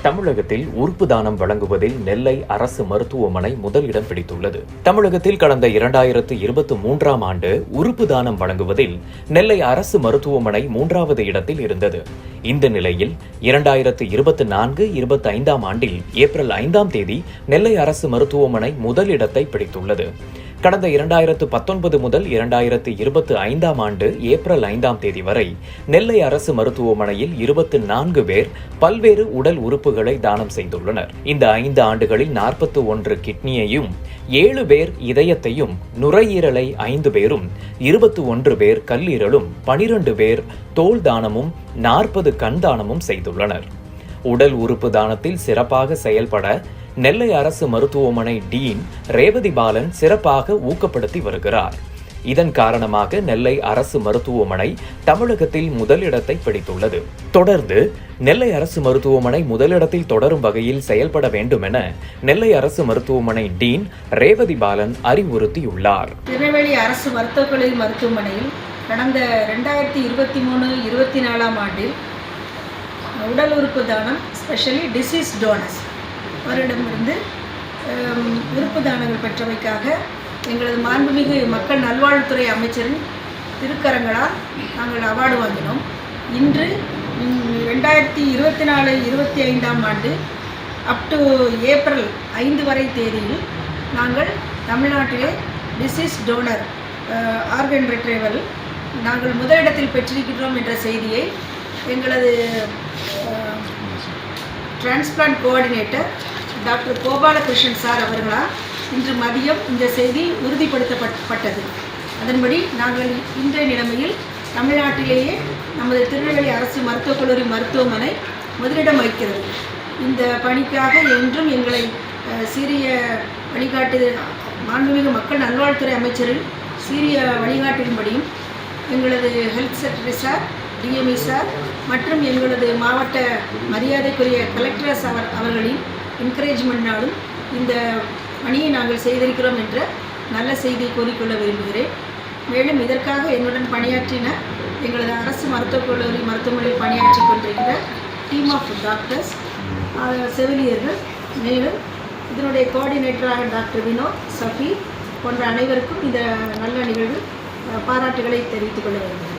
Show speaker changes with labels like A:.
A: தமிழகத்தில் உறுப்பு தானம் வழங்குவதில் நெல்லை அரசு மருத்துவமனை முதலிடம் பிடித்துள்ளது. தமிழகத்தில் கடந்த 2023ஆம் ஆண்டு உறுப்பு தானம் வழங்குவதில் நெல்லை அரசு மருத்துவமனை 3வது இடத்தில் இருந்தது. இந்த நிலையில் 2024-25ஆம் ஆண்டில் ஏப்ரல் 5ஆம் தேதி நெல்லை அரசு மருத்துவமனை முதலிடத்தை பிடித்துள்ளது. கடந்த 2019 முதல் 2025ஆம் ஆண்டு ஏப்ரல் 5ஆம் தேதி வரை நெல்லை அரசு மருத்துவமனையில் 24 பேர் பல்வேறு உடல் உறுப்புகளை தானம் செய்துள்ளனர். இந்த 5 ஆண்டுகளில் 41 கிட்னியையும், 7 பேர் இதயத்தையும், நுரையீரலை 5 பேரும், 21 பேர் கல்லீரலும், 12 பேர் தோல் தானமும், 40 கண் தானமும் செய்துள்ளனர். உடல் உறுப்பு தானத்தில் சிறப்பாக செயல்பட நெல்லை அரசு மருத்துவமனை டீன் ரேவதி பாலன் சிறப்பாக ஊக்கப்படுத்தி வருகிறார். இதன் காரணமாக நெல்லை அரசு மருத்துவமனை தமிழகத்தில் முதலிடத்தை பிடித்துள்ளது. தொடர்ந்து நெல்லை அரசு மருத்துவமனை முதலிடத்தில் தொடரும் வகையில் செயல்பட வேண்டும் என நெல்லை அரசு மருத்துவமனை டீன் ரேவதி பாலன் அறிவுறுத்தியுள்ளார்.
B: திருநெல்வேலி அரசு மருத்துவக் கல்லூரி மருத்துவமனையில் கடந்த 2023-24ஆம் ஆண்டில் உடல் உறுப்பு தானம், ஸ்பெஷலி டிசீஸ் டோனர்ஸ் அவரிடமிருந்து உறுப்பு தானங்கள் பெற்றவைக்காக எங்களது மாண்புமிகு மக்கள் நல்வாழ்வுத்துறை அமைச்சரின் திருக்கரங்களால் நாங்கள் அவார்டு வாங்கினோம். இன்று 2024-25ஆம் ஆண்டு அப்டு ஏப்ரல் 5 வரை தேதியில் நாங்கள் தமிழ்நாட்டிலே டிசீஸ் டோனர் ஆர்கன் ரிட்ரைவல் நாங்கள் முதலிடத்தில் பெற்றிருக்கிறோம் என்ற செய்தியை எங்களது transplant coordinator doctor Gopalakrishnan sir அவர்களால் இன்று மதியம் இந்த செய்தி உறுதிப்படுத்தப்பட்டது. அதன்படி நாங்கள் இன்றைய நிலைமையில் தமிழ்நாட்டிலேயே நமது திருநெல்வேலி அரசு மருத்துவக் கல்லூரி மருத்துவமனை முதலிடம் வகிக்கிறது. இந்த பணிக்காக என்றும் எங்களை சீரிய வழிகாட்டு மாண்புமிகு மக்கள் நல்வாழ்வுத்துறை அமைச்சரின் சீரிய வழிகாட்டின்படியும் எங்களது health secretary sir, DME sir மற்றும் எங்களது மாவட்ட மரியாதைக்குரிய கலெக்டர்ஸ் அவர்களின் என்கரேஜ்மெண்ட்னாலும் இந்த பணியை நாங்கள் செய்திருக்கிறோம் என்ற நல்ல செய்தியை கூறிக்கொள்ள விரும்புகிறேன். மேலும் இதற்காக என்னுடன் பணியாற்றின எங்களது அரசு மருத்துவக் கல்லூரி மருத்துவமனையில் பணியாற்றி கொண்டிருக்கிற டீம் ஆஃப் டாக்டர்ஸ், செவிலியர்கள், மேலும் இதனுடைய கோஆர்டினேட்டராக டாக்டர் வினோத், சஃபி போன்ற அனைவருக்கும் இந்த நல்ல நிகழ்வு பாராட்டுகளை தெரிவித்துக் கொள்ள வேண்டும்.